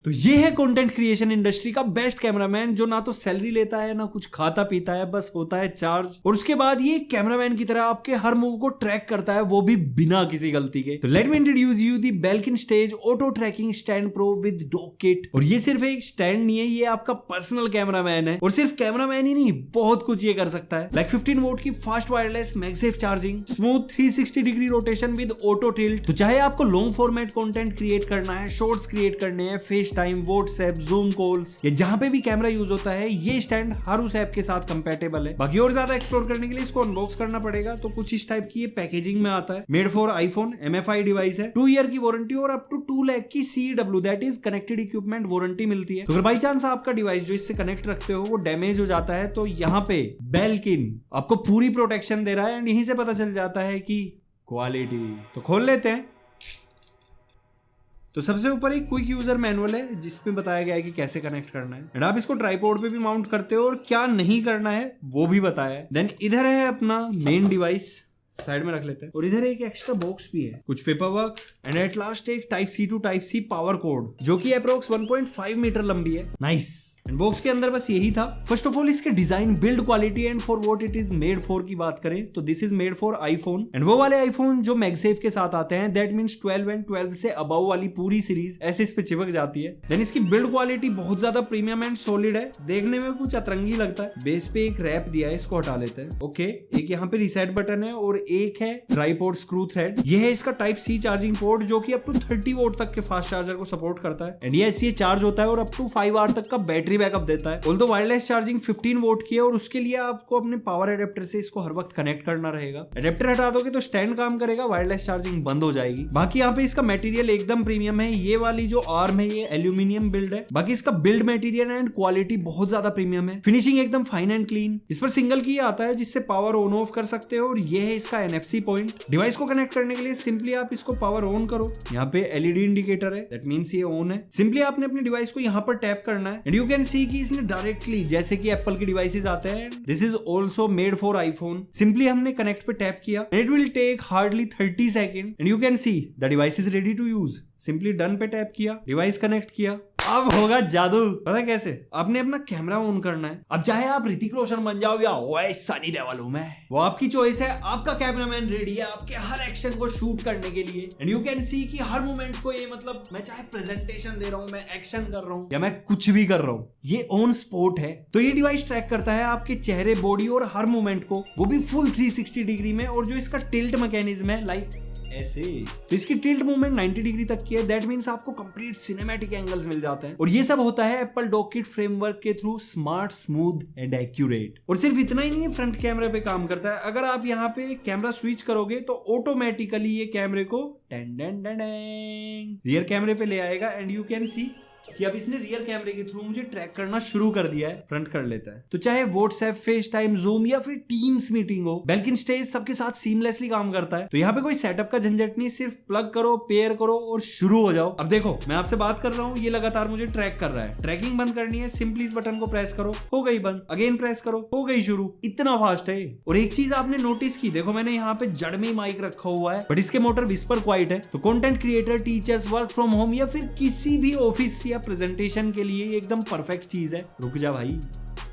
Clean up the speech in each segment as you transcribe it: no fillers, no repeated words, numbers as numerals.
तो ये है कंटेंट क्रिएशन इंडस्ट्री का बेस्ट कैमरामैन, जो ना तो सैलरी लेता है ना कुछ खाता पीता है, बस होता है चार्ज। और उसके बाद ये कैमरामैन की तरह आपके हर मूव को ट्रैक करता है, वो भी बिना किसी गलती के। तो let me introduce you the Belkin stage auto tracking stand pro with dock kit. और ये सिर्फ एक स्टैंड नहीं है, ये आपका पर्सनल कैमरामैन है। और सिर्फ कैमरामैन ही नहीं, बहुत कुछ ये कर सकता है। लाइक 15 वोल्ट की fast wireless MagSafe charging, smooth 360 degree rotation with auto tilt. तो चाहे आपको लॉन्ग फॉर्मेट कंटेंट क्रिएट करना है, शॉर्ट्स क्रिएट करने हैं, face time, WhatsApp, zoom calls, या जहां पे भी कैमरा यूज होता है, ये स्टैंड हर उस ऐप के साथ कंपैटिबल है। बाकी और ज्यादा एक्सप्लोर करने के लिए इसको अनबॉक्स करना पड़ेगा। तो कुछ इस टाइप की ये पैकेजिंग में आता है। Made for iPhone MFI device है, 2 ईयर की वारंटी और अप टू 2 लाख की CEW that is connected equipment warranty मिलती है। तो अगर बाई चांस आपका डिवाइस जो इससे कनेक्ट रखते हो वो डैमेज हो जाता है, तो यहाँ पे बेल्किन आपको पूरी प्रोटेक्शन दे रहा है। एंड यहीं से पता चल जाता है कि क्वालिटी। तो खोल लेते हैं। तो सबसे ऊपर एक क्विक यूजर मैनुअल है जिसमें बताया गया है कि कैसे कनेक्ट करना है। एंड आप इसको ट्राइपॉड पे भी माउंट करते हो और क्या नहीं करना है वो भी बताया है। देन इधर है अपना मेन डिवाइस, साइड में रख लेते हैं। और इधर एक एक्स्ट्रा बॉक्स भी है, कुछ paper work, and at last एक Type-C to Type-C power code, जो कि अप्रोक्स 1.5 मीटर लंबी है। नाइस। एंड बॉक्स के अंदर बस यही था। फर्स्ट ऑफ ऑल इसके design, build quality and for what it is made for की बात करें तो this is made for iPhone. And वो वाले आईफोन जो मैगसेफ के साथ आते हैं, दैट मींस 12 एंड 12 से अबव वाली पूरी सीरीज ऐसे इस पे चिपक जाती है। देन इसकी बिल्ड क्वालिटी बहुत ज्यादा प्रीमियम एंड सॉलिड है, देखने में कुछ अतरंगी लगता है। बेस पे एक रैप दिया है, इसको हटा लेते हैं। ओके, एक यहाँ पे रिसेट बटन है और एक है ट्राइपॉड स्क्रू थ्रेड। ये है इसका Type-C चार्जिंग पोर्ट, जो कि अप टू 30 वोल्ट तक के फास्ट चार्जर को सपोर्ट करता है। एंड ये चार्ज होता है और अप टू 5 आवर तक का बैटरी बैकअप देता है। तो वायरलेस चार्जिंग 15 वोल्ट की है और उसके लिए आपको अपने पावर एडेप्टर से इसको हर वक्त कनेक्ट करना रहेगा। एडेप्टर हटा दोगे तो स्टैंड काम करेगा, वायरलेस चार्जिंग बंद हो जाएगी। बाकी यहाँ पे इसका मटेरियल एकदम प्रीमियम है। ये वाली जो आर्म है ये एल्यूमिनियम बिल्ड है। बाकी इसका बिल्ड मटेरियल एंड क्वालिटी बहुत ज्यादा प्रीमियम है। फिनिशिंग एकदम फाइन एंड क्लीन। इस पर सिंगल की आता है जिससे पावर ऑन ऑफ कर सकते हो। और ये है इसका NFC पॉइंट। डिवाइस को कनेक्ट करने के लिए सिंपली आप इसको पावर ऑन करो, यहाँ पे LED इंडिकेटर है, दैट मींस ये ऑन है। सिंपली आपने अपने डिवाइस को यहाँ पर टैप करना है एंड यू कैन सी कि इसने डायरेक्टली, जैसे कि एप्पल के डिवाइसेस आते हैं, this is also made for iPhone. Simply हमने कनेक्ट पे टैप किया, it will take hardly 30 second and you can see the device is ready to use. Simply done पे टैप किया, डिवाइस कनेक्ट किया। अब होगा जादू। पता कैसे? आपने अपना कैमरा ऑन करना है। अब चाहे आप ऋतिक रोशन बन जाओ या ओए सनी देओल हूं मैं, वो आपकी चॉइस है। आपका कैमरामैन रेडी है आपके हर एक्शन को शूट करने के लिए। एंड यू कैन सी कि हर मोमेंट को ये, मतलब मैं चाहे प्रेजेंटेशन दे रहा हूं, मैं एक्शन कर रहा हूं या मैं कुछ भी कर रहा हूं, ये ऑन स्पॉट है। तो ये डिवाइस ट्रैक करता है आपके चेहरे, बॉडी और हर मोमेंट को, वो भी फुल 360 डिग्री में। और जो इसका टिल्ट मैकेनिज्म है, लाइक ऐसे, तो इसकी टिल्ट मूवमेंट 90 डिग्री तक की है। दैट मींस आपको कंप्लीट सिनेमैटिक एंगल्स मिल जाते हैं। और ये सब होता है एप्पल डॉक किट फ्रेमवर्क के through, smart, smooth and accurate. और सिर्फ इतना ही नहीं है, फ्रंट कैमरे पे काम करता है। अगर आप यहाँ पे कैमरा स्विच करोगे तो ऑटोमेटिकली ये कैमरे को रियर कैमरे पे ले आएगा। एंड यू कैन सी कि अब इसने रियर कैमरे के थ्रू मुझे ट्रैक करना शुरू कर दिया है। फ्रंट कर लेता है। तो चाहे व्हाट्सएप, फेस टाइम, जूम या फिर टीम्स मीटिंग हो, बेल्किन स्टेज सबके साथ सीमलेसली काम करता है। तो यहाँ पे कोई सेटअप का झंझट नहीं, सिर्फ प्लग करो, पेयर करो और शुरू हो जाओ। अब देखो, मैं आपसे बात कर रहा हूँ, ये लगातार मुझे ट्रैक कर रहा है। ट्रैकिंग बंद करनी है, सिंपली इस बटन को प्रेस करो, हो गई बंद। अगेन प्रेस करो, हो गई शुरू। इतना फास्ट है। और एक चीज आपने नोटिस की, देखो मैंने यहाँ पे जड़ में माइक रखा हुआ है, बट इसके मोटर विस्पर क्वाइट है। तो content creator, teachers, work from home या फिर किसी भी ऑफिस या प्रेजेंटेशन के लिए एकदम परफेक्ट चीज है। रुक जा भाई,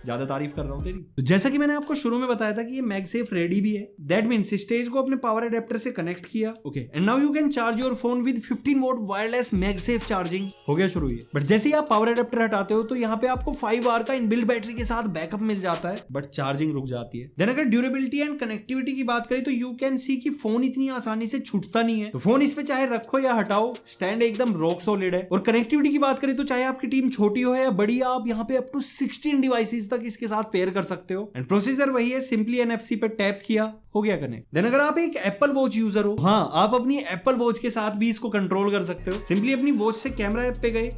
ज्यादा तारीफ कर रहा हूं तेरी। तो जैसा कि मैंने आपको शुरू में बताया था कि ये मैगसेफ रेडी भी है। दैट मींस स्टेज को अपने पावर एडेप्टर से कनेक्ट किया। Okay, and now you can charge your phone with 15 volt wireless MagSafe charging. हो गया शुरू ये। बट जैसे ही आप पावर एडेप्टर हटाते हो तो यहाँ पे आपको 5 आवर का इनबिल्ट बैटरी के साथ बैकअप मिल जाता है, बट चार्जिंग रुक जाती है। देन अगर ड्यूरेबिलिटी एंड कनेक्टिविटी की बात करें तो यू कैन सी कि फोन इतनी आसानी से छूटता नहीं है। तो फोन इस पे चाहे रखो या हटाओ, स्टैंड एकदम रॉक सॉलिड है। और कनेक्टिविटी की बात करें तो चाहे आपकी टीम छोटी हो या बड़ी, आप यहाँ पे अप टू 16 डिवाइसेस तक इसके साथ पेयर कर सकते हो। एंड प्रोसीजर वही है, सिंपली NFC पे टैप किया, हो गया कनेक्ट। देन अगर आप एक एप्पल वॉच यूजर हो, हाँ, आप अपनी एप्पल वॉच के साथ भी इसको कंट्रोल कर सकते हो। सिंपली अपनी वॉच से कैमरा ऐप पे गए,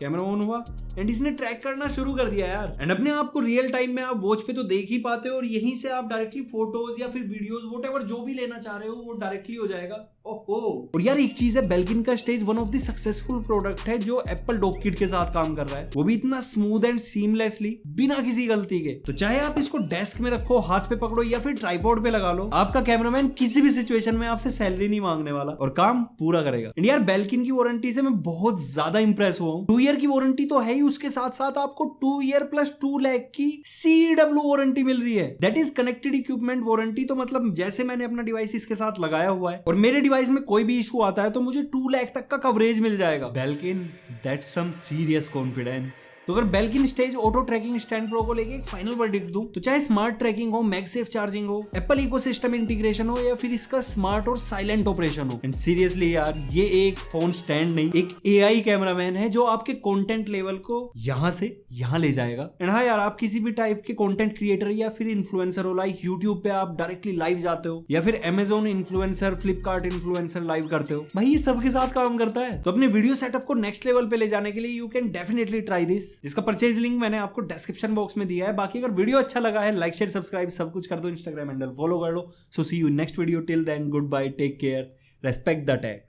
कैमरा ऑन हुआ एंड इसने ट्रैक करना शुरू कर दिया यार। एंड अपने आप को रियल टाइम में आप वॉच पे तो देख ही पाते हो और यहीं से आप डायरेक्टली फोटोज या फिर वीडियोस व्हाटएवर जो भी लेना चाह रहे हो वो डायरेक्टली हो जाएगा। और यार एक चीज है, बेल्किन का stage one of the successful product है जो एप्पल डॉग किट के साथ काम कर रहा है, वो भी इतना स्मूथ एंड सीमलेसली, बिना किसी गलती के। तो चाहे आप इसको डेस्क में रखो, हाथ पे पकड़ो या फिर ट्राइपॉड पे लगा लो, आपका कैमरामैन किसी भी सिचुएशन में आपसे सैलरी नहीं मांगने वाला और काम पूरा करेगा। एंड यार बेल्किन की वारंटी से मैं बहुत ज्यादा इंप्रेस हुआ हूँ। 2 ईयर की वारंटी तो है ही, उसके साथ साथ आपको 2 ईयर प्लस 2 लाख की CW वारंटी मिल रही है, that is connected equipment warranty. तो मतलब जैसे मैंने अपना डिवाइस इसके साथ लगाया हुआ है और मेरे डिवाइस में कोई भी इशू आता है तो मुझे 2 लाख तक का कवरेज मिल जाएगा। Belkin that's some serious confidence. तो अगर Belkin stage auto tracking stand pro को लेके एक फाइनल वर्डिक्ट दूं, तो चाहे स्मार्ट ट्रैकिंग हो, मैगसेफ चार्जिंग हो, एप्पल इकोसिस्टम इंटीग्रेशन हो या फिर इसका स्मार्ट और साइलेंट ऑपरेशन हो, एंड सीरियसली यार ये एक फोन स्टैंड नहीं, एक AI कैमरामैन है जो आपके कंटेंट लेवल को यहां से यहां ले जाएगा। एंड हाँ यार, आप किसी भी टाइप के कंटेंट क्रिएटर या फिर इन्फ्लुएंसर हो, लाइक यूट्यूब पे आप डायरेक्टली लाइव जाते हो या फिर Amazon influencer, Flipkart influencer live करते हो, भाई ये सबके साथ काम करता है। तो अपने वीडियो सेटअप को नेक्स्ट लेवल पे ले जाने के लिए you can definitely try this, जिसका परचेज लिंक मैंने आपको डिस्क्रिप्शन बॉक्स में दिया है। बाकी अगर वीडियो अच्छा लगा है, लाइक शेयर सब्सक्राइब सब कुछ कर दो, इंस्टाग्राम हैंडल फॉलो कर लो। So see you next video, till then good bye, take care, respect the take.